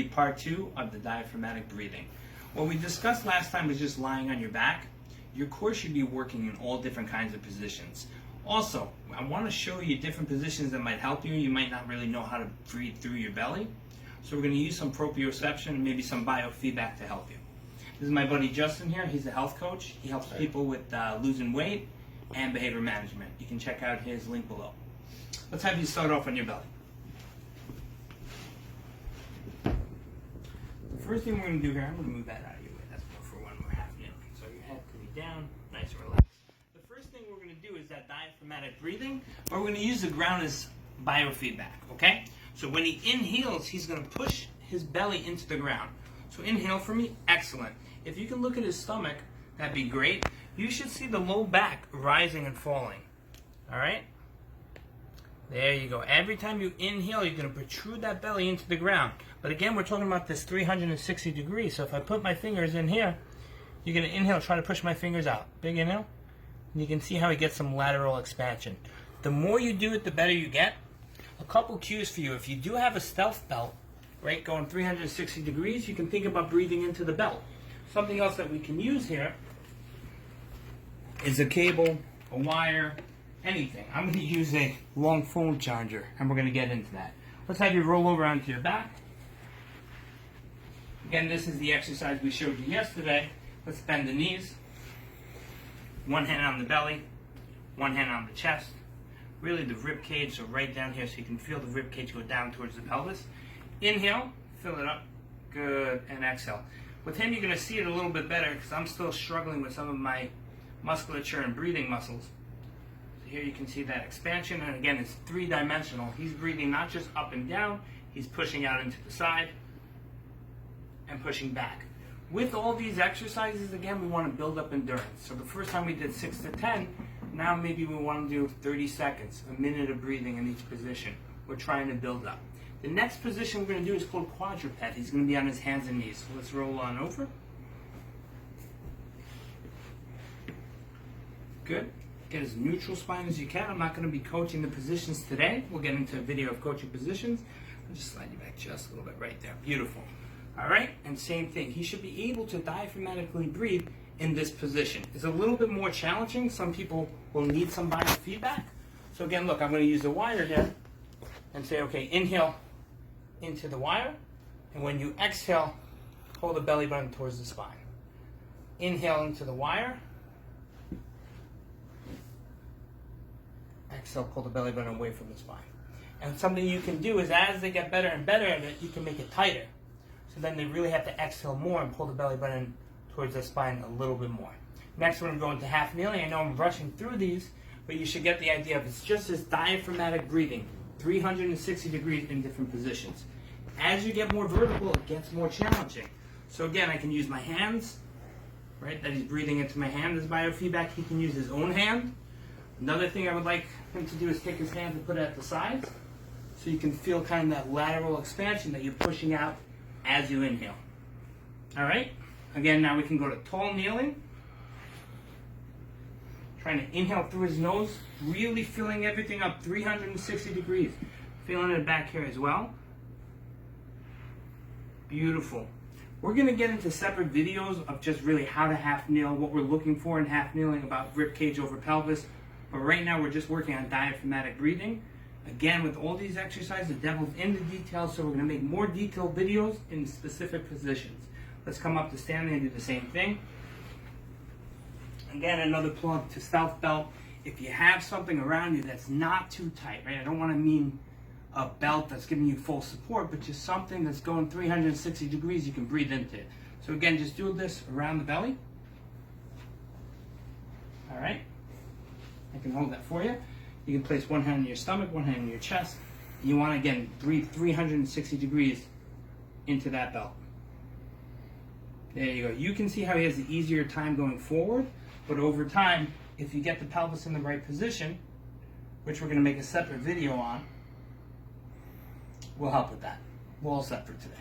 be part 2 of the diaphragmatic breathing. What we discussed last time was just lying on your back. Your core should be working in all different kinds of positions. Also, I want to show you different positions that might help you. You might not really know how to breathe through your belly. So we're going to use some proprioception and maybe some biofeedback to help you. This is my buddy Justin here. He's a health coach. He helps people with losing weight and behavior management. You can check out his link below. Let's have you start off on your belly. The first thing we're going to do here, I'm going to move that out of your way. That's more for when we're half kneeling. So your head can be down, nice and relaxed. The first thing we're going to do is that diaphragmatic breathing, but we're going to use the ground as biofeedback, okay? So when he inhales, he's going to push his belly into the ground. So inhale for me, excellent. If you can look at his stomach, that'd be great. You should see the low back rising and falling, all right? There you go. Every time you inhale, you're going to protrude that belly into the ground. But again, we're talking about this 360 degrees. So if I put my fingers in here, you're going to inhale, try to push my fingers out. Big inhale. And you can see how we get some lateral expansion. The more you do it, the better you get. A couple cues for you. If you do have a stealth belt, right, going 360 degrees, you can think about breathing into the belt. Something else that we can use here is a cable, a wire, anything. I'm going to use a long phone charger, and we're going to get into that. Let's have you roll over onto your back. Again, this is the exercise we showed you yesterday. Let's bend the knees. One hand on the belly, one hand on the chest. Really the rib cage, so right down here, so you can feel the rib cage go down towards the pelvis. Inhale, fill it up. Good, and exhale. With him, you're going to see it a little bit better because I'm still struggling with some of my musculature and breathing muscles. Here you can see that expansion, and again, it's three-dimensional. He's breathing not just up and down, he's pushing out into the side and pushing back. With all these exercises, again, we want to build up endurance. So the first time we did 6 to 10, now maybe we want to do 30 seconds, a minute of breathing in each position. We're trying to build up. The next position we're going to do is called quadruped. He's going to be on his hands and knees. So let's roll on over. Good. Get as neutral spine as you can. I'm not going to be coaching the positions today. We'll get into a video of coaching positions. I'll just slide you back just a little bit right there. Beautiful. All right, and same thing. He should be able to diaphragmatically breathe in this position. It's a little bit more challenging. Some people will need some biofeedback. So again, look, I'm going to use the wire here and say, okay, inhale into the wire, and when you exhale, hold the belly button towards the spine. Inhale into the wire. Exhale, pull the belly button away from the spine. And something you can do is as they get better and better at it, you can make it tighter. So then they really have to exhale more and pull the belly button towards the spine a little bit more. Next, we're going to go into half kneeling. I know I'm rushing through these, but you should get the idea of it's just this diaphragmatic breathing, 360 degrees in different positions. As you get more vertical, it gets more challenging. So again, I can use my hands, right, that he's breathing into my hand as biofeedback. He can use his own hand. Another thing I would like him to do is take his hands and put it at the sides so you can feel kind of that lateral expansion that you're pushing out as you inhale. All right? Again, now we can go to tall kneeling. Trying to inhale through his nose, really filling everything up 360 degrees. Feeling it back here as well. Beautiful. We're going to get into separate videos of just really how to half kneel, what we're looking for in half kneeling, about rib cage over pelvis. But right now we're just working on diaphragmatic breathing. Again, with all these exercises, the devil's in the details, so we're going to make more detailed videos in specific positions. Let's come up to standing and do the same thing. Again, another plug to stealth belt. If you have something around you that's not too tight, right? I don't want to mean a belt that's giving you full support, but just something that's going 360 degrees you can breathe into. So again, just do this around the belly. All right. I can hold that for you. You can place one hand on your stomach, one hand on your chest. You want to, again, breathe 360 degrees into that belt. There you go. You can see how he has an easier time going forward, but over time, if you get the pelvis in the right position, which we're going to make a separate video on, we'll help with that. We're all set for today.